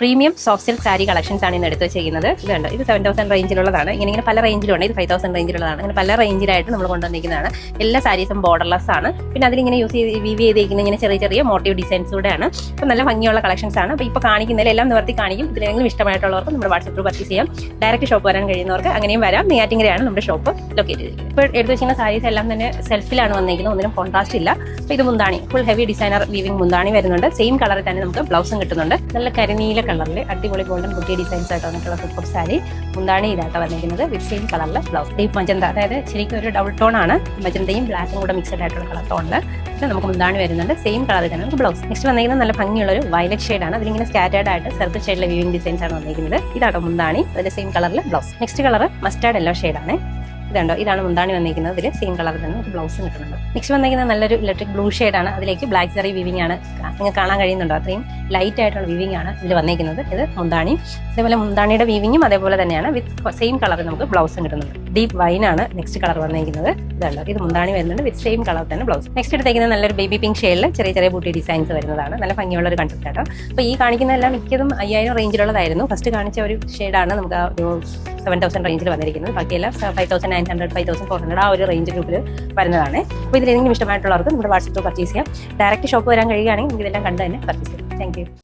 Premium soft silk sari collections ആണ് ഇന്ന് എടുത്ത് വെച്ചിരിക്കുന്നത്. ഇതുണ്ട്, ഇത് 7000 റേഞ്ചിലുള്ളതാണ്. ഇങ്ങനെ പല റേഞ്ചിലുണ്ട്. ഇത് 5000 റേഞ്ചിലുള്ളതാണ്. അങ്ങനെ പല റേഞ്ചിലായിട്ട് നമ്മൾ കൊണ്ടുവന്നിരിക്കുന്നതാണ്. എല്ലാ സാരീസും ബോർഡർലെസ് ആണ്. പിന്നെ അതിലിങ്ങനെ വീവ് ചെയ്തിരിക്കുന്ന ഇങ്ങനെ ചെറിയ ചെറിയ മോട്ടീവ് ഡിസൈൻസ് കൂടെയാണ്. അപ്പോൾ നല്ല ഭംഗിയുള്ള കളക്ഷൻസ് ആണ്. അപ്പോൾ ഇപ്പോൾ കാണിക്കുന്നതിൽ എല്ലാം നിവർത്തി കാണിക്കും. ഇതിലെങ്കിലും ഇഷ്ടമായിട്ടുള്ളവർക്ക് നമ്മുടെ വാട്സപ്പ് പർച്ചേസ് ചെയ്യാം. ഡയറക്റ്റ് ഷോപ്പ് വരാൻ കഴിയുന്നവർക്ക് അങ്ങനെയും വരാം. നെയ്യാറ്റിൻകരയാണ് നമ്മുടെ ഷോപ്പ് ലൊക്കേറ്റ് ചെയ്തിരിക്കുന്നത്. ഇപ്പോൾ എടുത്ത് വെച്ചിരിക്കുന്ന സാരീസ് എല്ലാം തന്നെ സെൽഫിലാണ് വന്നിരിക്കുന്നത്. ഒന്നിനും കോൺട്രാസ്റ്റ് ഇല്ല. അപ്പോൾ ഇത് മുന്താണി, ഫുൾ ഹെവി ഡിസൈനർ വീവിംഗ് മുന്താണി വരുന്നുണ്ട്. സെയിം കളറിൽ തന്നെ നമുക്ക് ബ്ലൗസും കിട്ടുന്നുണ്ട്. നല്ല കരിനീല കളറിൽ അടിപൊളി ഗോൾഡൻ ബുട്ടി ഡിസൈൻസ് ആയിട്ട് വന്നിട്ടുള്ള സൂപ്പർ സാരി മുന്താണി ഇതായിട്ട് വന്നിരിക്കുന്നത്. വിത്ത് സെയിം കളറിൽ ബ്ലൗസ് ഡീപ്പ് മജന്ത, അതായത് ശരിക്കും ഒരു ഡബിൾ ടോൺ ആണ്. മജന്തയും ബ്ലാക്കും കൂടെ മിക്സഡ് ആയിട്ടുള്ള കളർ ടോണിൽ നമുക്ക് മുന്താണി വരുന്നുണ്ട്. സെയിം കളറിൽ തന്നെ നമുക്ക് ബ്ലൗസ്. നെക്സ്റ്റ് വന്നിരിക്കുന്നത് നല്ല ഭംഗിയുള്ള ഒരു വയലറ്റ് ഷെയ്ഡാണ്. അതിലിങ്ങനെ സ്കാറ്റേർഡ് ആയിട്ട് സർക്കിൾ ഷെയ്ഡിലെ വീവിംഗ് ഡിസൈൻസ് ആണ് വന്നിരിക്കുന്നത്. ഇതാണ് മുന്താണി, അതിന്റെ സെയിം കളറിൽ blouse. Next colour mustard yellow ഷെയ്ഡാണ്. ഇതുണ്ടോ, ഇതാണ് മുന്താണി വന്നിരിക്കുന്നത്. ഇതിൽ സെയിം കളറിൽ തന്നെ നമുക്ക് ബ്ലൗസും കിട്ടുന്നുണ്ട്. നെക്സ്റ്റ് വന്നിരിക്കുന്നത് നല്ലൊരു ഇലക്ട്രിക് ബ്ലൂ ഷെയ്ഡാണ്. അതിലേക്ക് ബ്ലാക്ക് സെറി വീവിംഗ് ആണ്. നിങ്ങൾക്ക് കാണാൻ കഴിയുന്നുണ്ടോ? അത്രയും ലൈറ്റ് ആയിട്ടുള്ള വീവിംഗ് ആണ് ഇതിൽ വന്നിരിക്കുന്നത്. ഇത് മുന്താണി, അതേപോലെ മുന്താണിയുടെ വീവിങ്ങും അതേപോലെ തന്നെയാണ്. വിത്ത് സെയിം കളറിൽ നമുക്ക് ബ്ലൗസും കിട്ടുന്നുണ്ട്. ഡീപ്പ് വൈൻ ആണ് നെക്സ്റ്റ് കളർ വന്നിരിക്കുന്നത്. ഇതുണ്ടോ, ഇത് മുന്താണി വരുന്നുണ്ട്. വിത്ത് സെയിം കളർ തന്നെ ബ്ലൗസ്. നെക്സ്റ്റ് എടുത്തേക്കുന്നത് നല്ലൊരു ബേബി പിങ്ക് ഷെയ്ഡിൽ ചെറിയ ചെറിയ ബൂട്ടി ഡിസൈൻസ് വരുന്നതാണ്. നല്ല ഭംഗിയുള്ള ഒരു കൺസെപ്റ്റ് ആട്ടോ. അപ്പോൾ ഈ കാണിക്കുന്നതെല്ലാം മിക്കതും 5000 റേഞ്ചിലുള്ളതായിരുന്നു. ഫസ്റ്റ് കാണിച്ച ഒരു ഷെയ്ഡാണ് നമുക്ക് ഒരു 7000 റേഞ്ചിൽ വന്നിരിക്കുന്നത്. ബാക്കിയെല്ലാം 5900, 5400 ആ ഒരു റേഞ്ച് ഗ്രൂപ്പിൽ വരുന്നതാണ്. അപ്പോൾ ഇതിലേതെങ്കിലും ഇഷ്ടമായിട്ടുള്ളവർക്ക് നമ്മുടെ വാട്സപ്പ് പർച്ചേസ് ചെയ്യാം. ഡയറക്റ്റ് ഷോപ്പ് വരാൻ കഴിയുകയാണെങ്കിൽ നമുക്ക് ഇതെല്ലാം കണ്ട് തന്നെ പർച്ചേസ് ചെയ്യാം. Thank you.